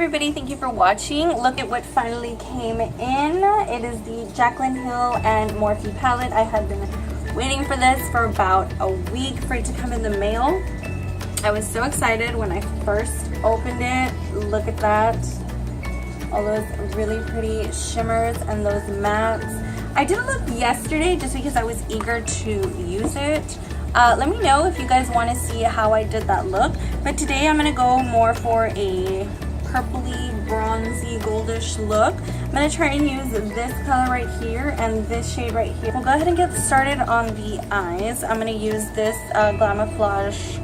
everybody, thank you for watching. Look at what finally came in. It is the Jaclyn Hill and Morphe palette. I had been waiting for this for about a week for it to come in the mail. I was so excited when I first opened it. Look at that. All those really pretty shimmers and those mattes. I did a look yesterday just because I was eager to use it. Let me know if you guys want to see how I did that look. But today I'm going to go more for a purpley, bronzy, goldish look. I'm going to try and use this color right here and this shade right here. We'll go ahead and get started on the eyes. I'm going to use this Glamouflage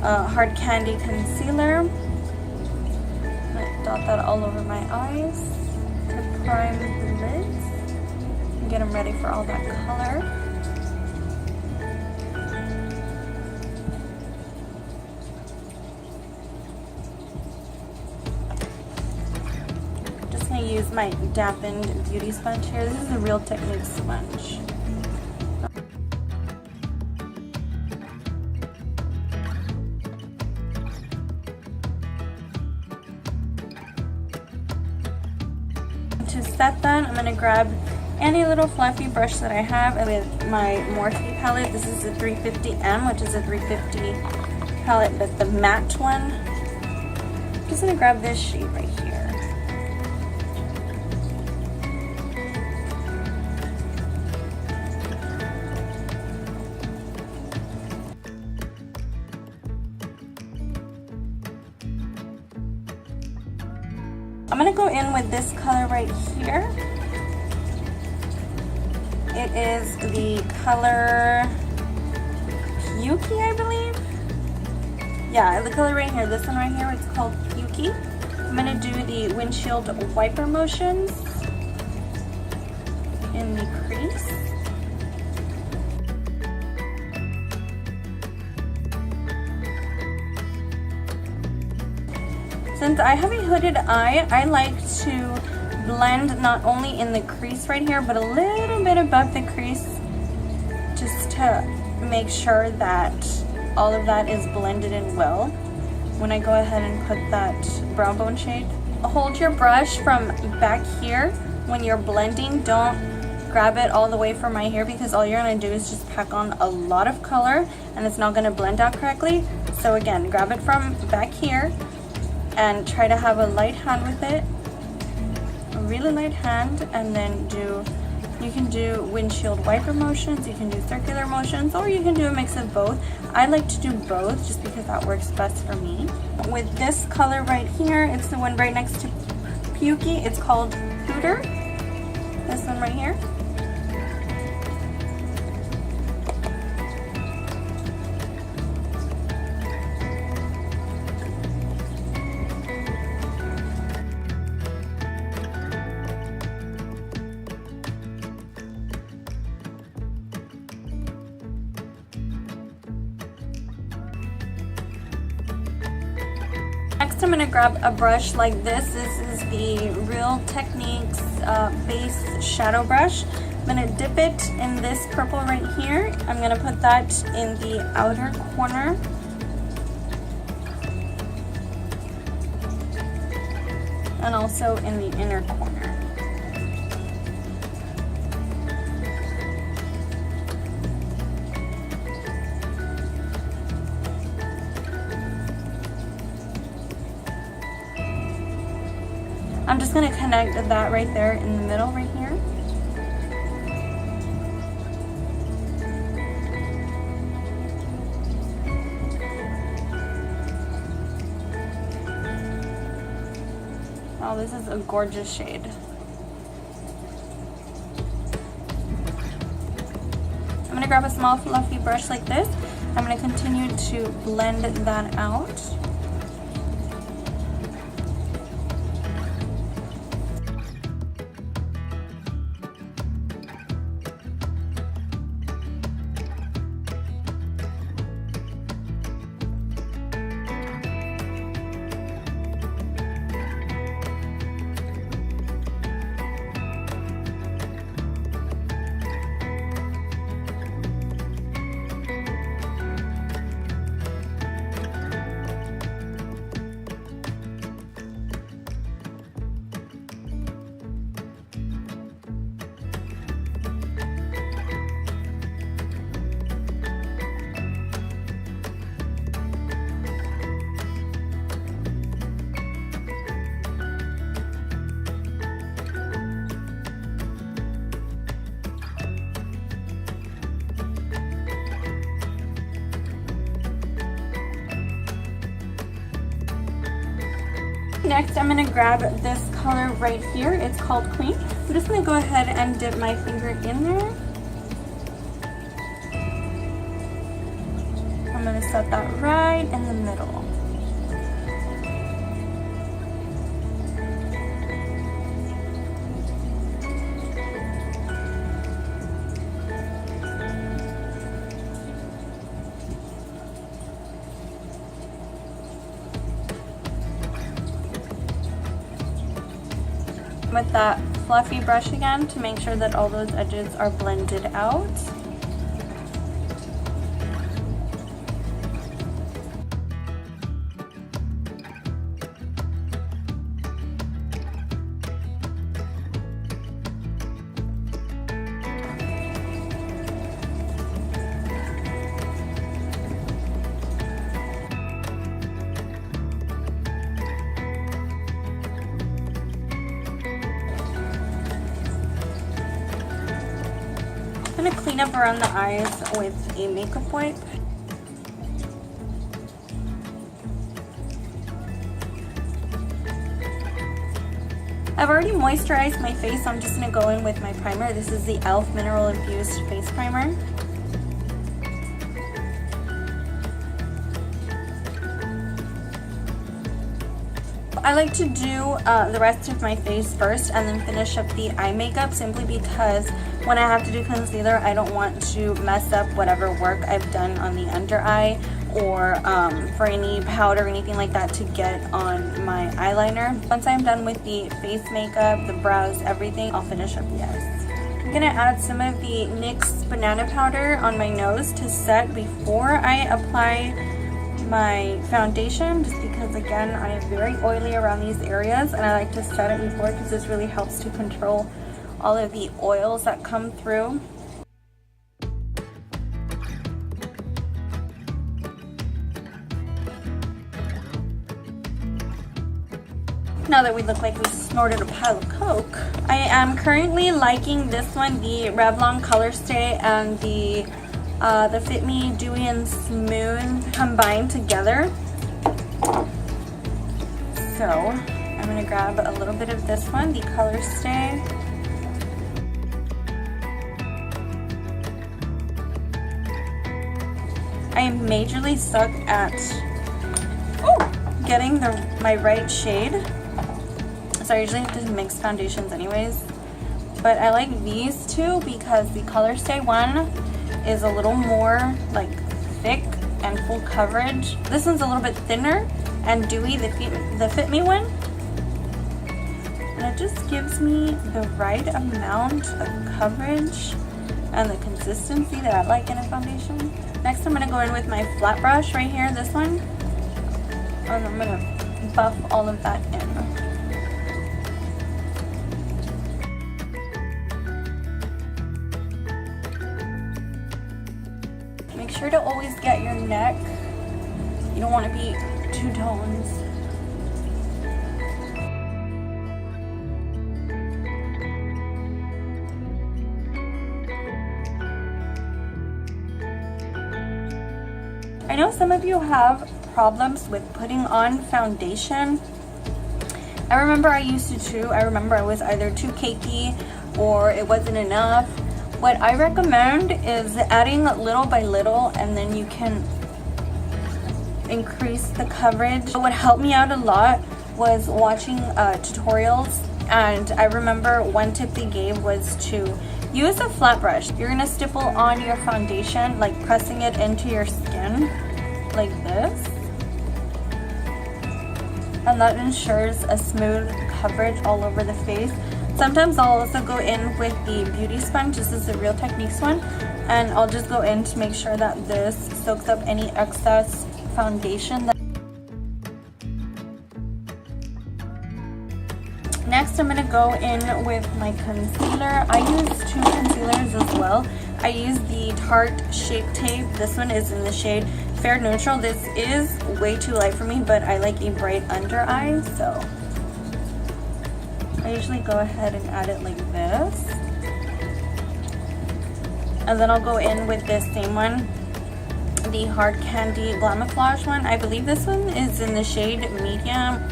Hard Candy Concealer. I'm going to dot that all over my eyes to prime the lids and get them ready for all that color. Use my dampened beauty sponge here. This is a Real Technique sponge. To set that, I'm going to grab any little fluffy brush that I have with my Morphe palette. This is a 350M, which is a 350 palette, but the matte one. I'm just going to grab this shade right here. I'm going to go in with this color right here. It is the color Puky, I believe. Yeah, the color right here, this one right here, it's called Puky. I'm going to do the windshield wiper motions in the crease. Since I have a hooded eye, I like to blend not only in the crease right here, but a little bit above the crease, just to make sure that all of that is blended in well when I go ahead and put that brow bone shade. Hold your brush from back here when you're blending. Don't grab it all the way from my hair, because all you're going to do is just pack on a lot of color and it's not going to blend out correctly. So again, grab it from back here and try to have a light hand with it, a really light hand, and then you can do windshield wiper motions, you can do circular motions, or you can do a mix of both. I like to do both just because that works best for me. With this color right here, it's the one right next to Puky, it's called Pooter, this one right here. Next, I'm going to grab a brush like this. This is the Real Techniques base shadow brush. I'm going to dip it in this purple right here. I'm going to put that in the outer corner. And also in the inner corner. I'm just going to connect that right there in the middle right here. Oh, this is a gorgeous shade. I'm going to grab a small fluffy brush like this. I'm going to continue to blend that out. Next, I'm gonna grab this color right here. It's called Queen. I'm just gonna go ahead and dip my finger in there. I'm gonna set that right in the middle. With that fluffy brush again to make sure that all those edges are blended out. I'm going to clean up around the eyes with a makeup wipe. I've already moisturized my face, so I'm just going to go in with my primer. This is the e.l.f. Mineral Infused Face Primer. I like to do the rest of my face first and then finish up the eye makeup, simply because when I have to do concealer, I don't want to mess up whatever work I've done on the under eye or for any powder or anything like that to get on my eyeliner. Once I'm done with the face makeup, the brows, everything, I'll finish up the eyes. I'm going to add some of the NYX banana powder on my nose to set before I apply my foundation, just because again I am very oily around these areas and I like to set it before because this really helps to control all of the oils that come through. Now that we look like we snorted a pile of Coke, I am currently liking this one, the Revlon Color Stay and the Fit Me Dewy and Smooth combined together. So I'm going to grab a little bit of this one, the Color Stay. I am majorly stuck at getting my right shade. So I usually have to mix foundations anyways. But I like these two because the Color Stay one is a little more like thick and full coverage. This one's a little bit thinner and dewy, the Fit Me one. And it just gives me the right amount of coverage and the consistency that I like in a foundation. Next I'm gonna go in with my flat brush right here, this one. And I'm gonna buff all of that in. Make sure to always get your neck. You don't want to be two tones. I know some of you have problems with putting on foundation. I remember I used to too. I remember I was either too cakey or it wasn't enough. What I recommend is adding little by little, and then you can increase the coverage. What helped me out a lot was watching tutorials, and I remember one tip they gave was to use a flat brush. You're gonna stipple on your foundation, like pressing it into your skin like this, and that ensures a smooth coverage all over the face. Sometimes I'll also go in with the beauty sponge. This is the Real Techniques one, and I'll just go in to make sure that this soaks up any excess foundation. Next, I'm going to go in with my concealer. I use two concealers as well. I use the Tarte Shape Tape. This one is in the shade Fair Neutral. This is way too light for me, but I like a bright under eye, so I usually go ahead and add it like this. And then I'll go in with this same one, the Hard Candy Glamouflage one. I believe this one is in the shade Medium.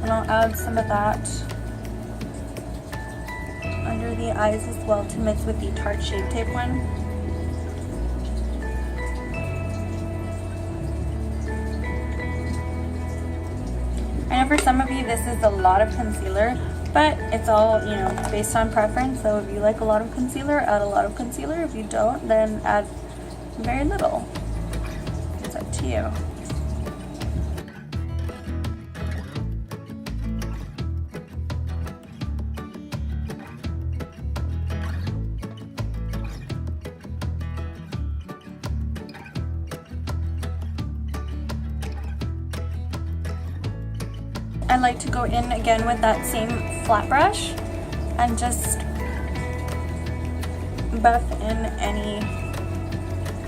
And I'll add some of that under the eyes as well to mix with the Tarte Shape Tape one. I know for some of you this is a lot of concealer, but it's all, you know, based on preference. So if you like a lot of concealer, add a lot of concealer. If you don't, then add very little. It's up to you. I like to go in again with that same flat brush and just buff in any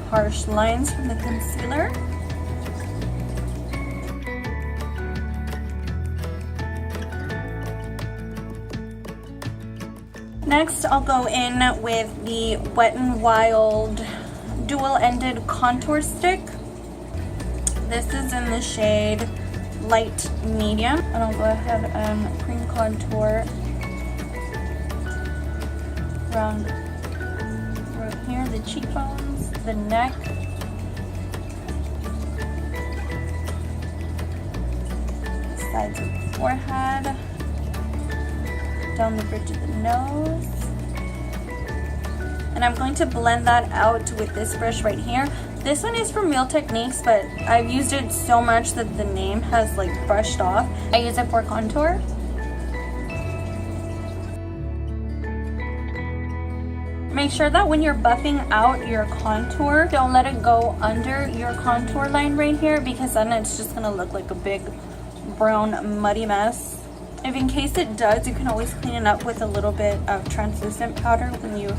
harsh lines from the concealer. Next, I'll go in with the Wet n Wild dual-ended contour stick. This is in the shade Light Medium, and I'll go ahead and cream contour around right here, the cheekbones, the neck, sides of the forehead, down the bridge of the nose. And I'm going to blend that out with this brush right here. This one is from Real Techniques, but I've used it so much that the name has like brushed off. I use it for contour. Make sure that when you're buffing out your contour, don't let it go under your contour line right here, because then it's just gonna look like a big brown muddy mess. If in case it does, you can always clean it up with a little bit of translucent powder. When you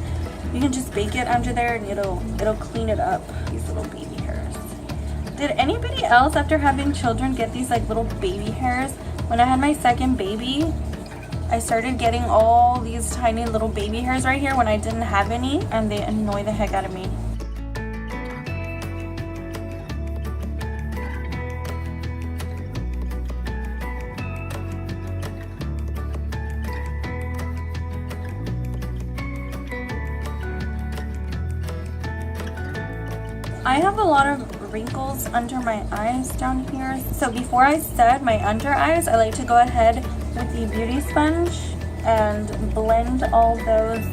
can just bake it under there and it'll clean it up. These little baby hairs. Did anybody else after having children get these like little baby hairs? When I had my second baby, I started getting all these tiny little baby hairs right here when I didn't have any, and they annoy the heck out of me. I have a lot of wrinkles under my eyes down here, so before I set my under eyes, I like to go ahead with the beauty sponge and blend all those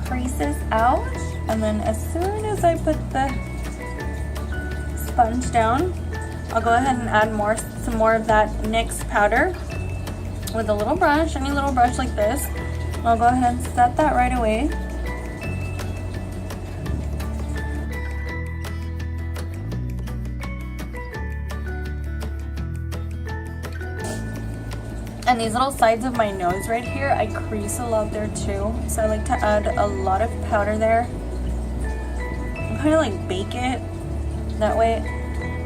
creases out. And then as soon as I put the sponge down, I'll go ahead and add some more of that NYX powder with a little brush, any little brush like this. And I'll go ahead and set that right away. And these little sides of my nose right here, I crease a lot there too. So I like to add a lot of powder there. And kind of like bake it. That way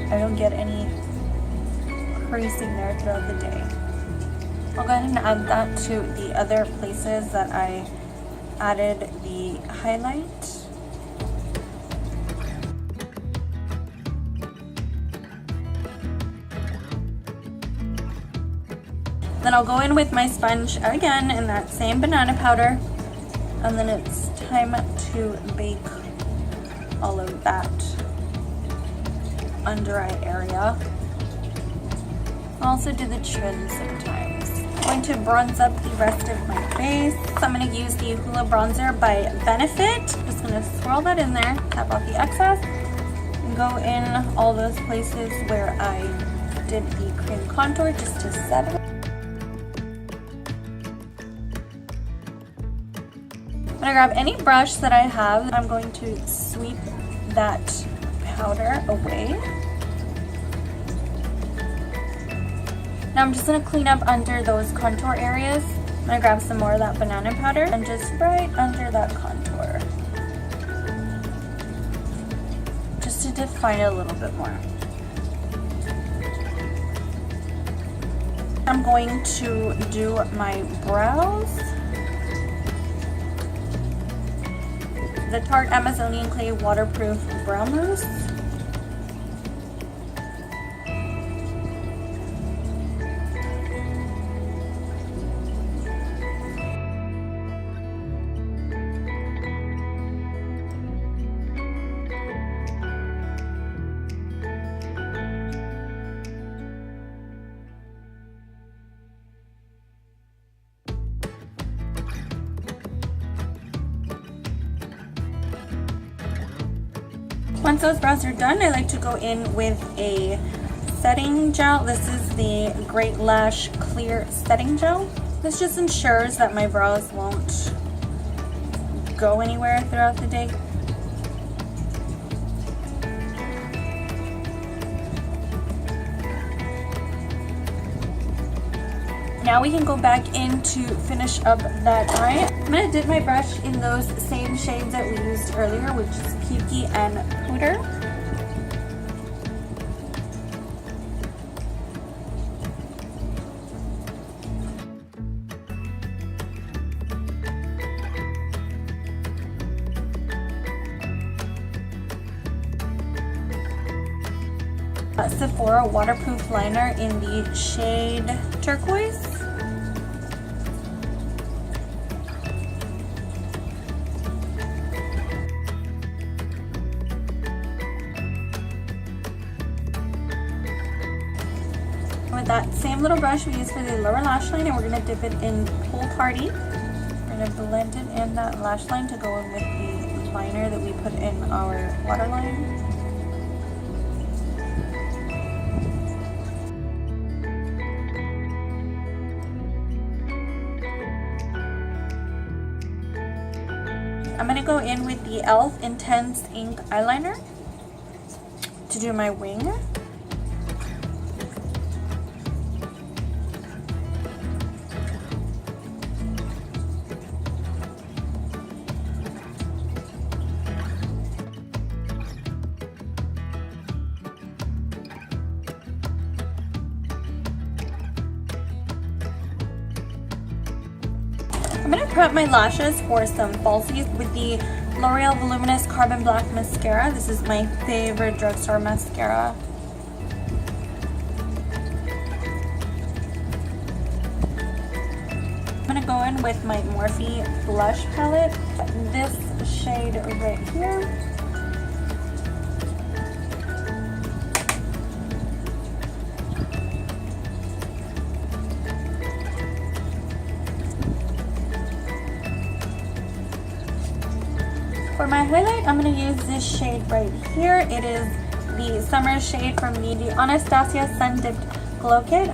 I don't get any creasing there throughout the day. I'll go ahead and add that to the other places that I added the highlight. Then I'll go in with my sponge again in that same banana powder, and then it's time to bake all of that under eye area. I'll also do the chin sometimes. I'm going to bronze up the rest of my face. So I'm going to use the Hoola Bronzer by Benefit. Just going to swirl that in there, tap off the excess, and go in all those places where I did the cream contour just to set it. I'm going to grab any brush that I have. I'm going to sweep that powder away. Now I'm just going to clean up under those contour areas. I'm going to grab some more of that banana powder and just right under that contour. Just to define it a little bit more. I'm going to do my brows. The Tarte Amazonian Clay Waterproof Brow Mousse. Once those brows are done, I like to go in with a setting gel. This is the Great Lash Clear Setting Gel. This just ensures that my brows won't go anywhere throughout the day. Now we can go back in to finish up that eye. I'm going to dip my brush in those same shades that we used earlier, which is Puky and Pooter. Sephora waterproof liner in the shade Turquoise. With that same little brush we used for the lower lash line, and we're going to dip it in Pool Party. We're going to blend it in that lash line to go in with the liner that we put in our waterline. I'm going to go in with the e.l.f. Intense Ink Eyeliner to do my wing. I'm going to prep my lashes for some falsies with the L'Oreal Voluminous Carbon Black Mascara. This is my favorite drugstore mascara. I'm going to go in with my Morphe blush palette, this shade right here. For my highlight, I'm going to use this shade right here. It is the summer shade from the Anastasia Sun Dipped Glow Kit.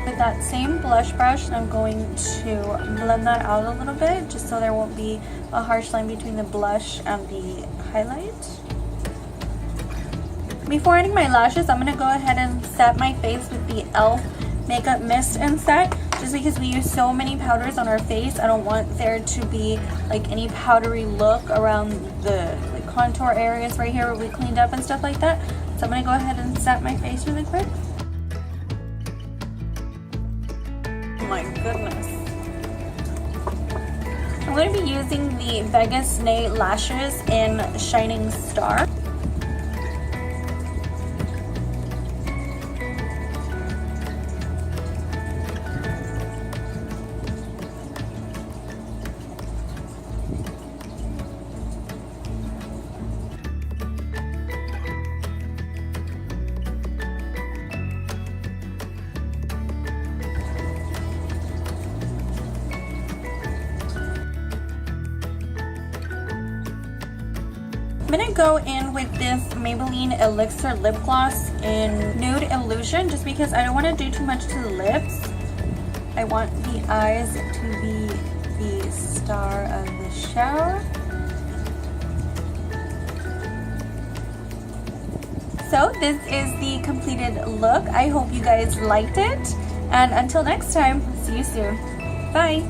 With that same blush brush, I'm going to blend that out a little bit, just so there won't be a harsh line between the blush and the highlight. Before ending my lashes, I'm going to go ahead and set my face with the e.l.f. Makeup Mist and Set. Just because we use so many powders on our face, I don't want there to be like any powdery look around the contour areas right here where we cleaned up and stuff like that. So I'm going to go ahead and set my face really quick. Oh my goodness. I'm going to be using the Vegas Nay Lashes in Shining Star. I'm going to go in with this Maybelline Elixir Lip Gloss in Nude Illusion, just because I don't want to do too much to the lips. I want the eyes to be the star of the show. So this is the completed look. I hope you guys liked it. And until next time, see you soon. Bye!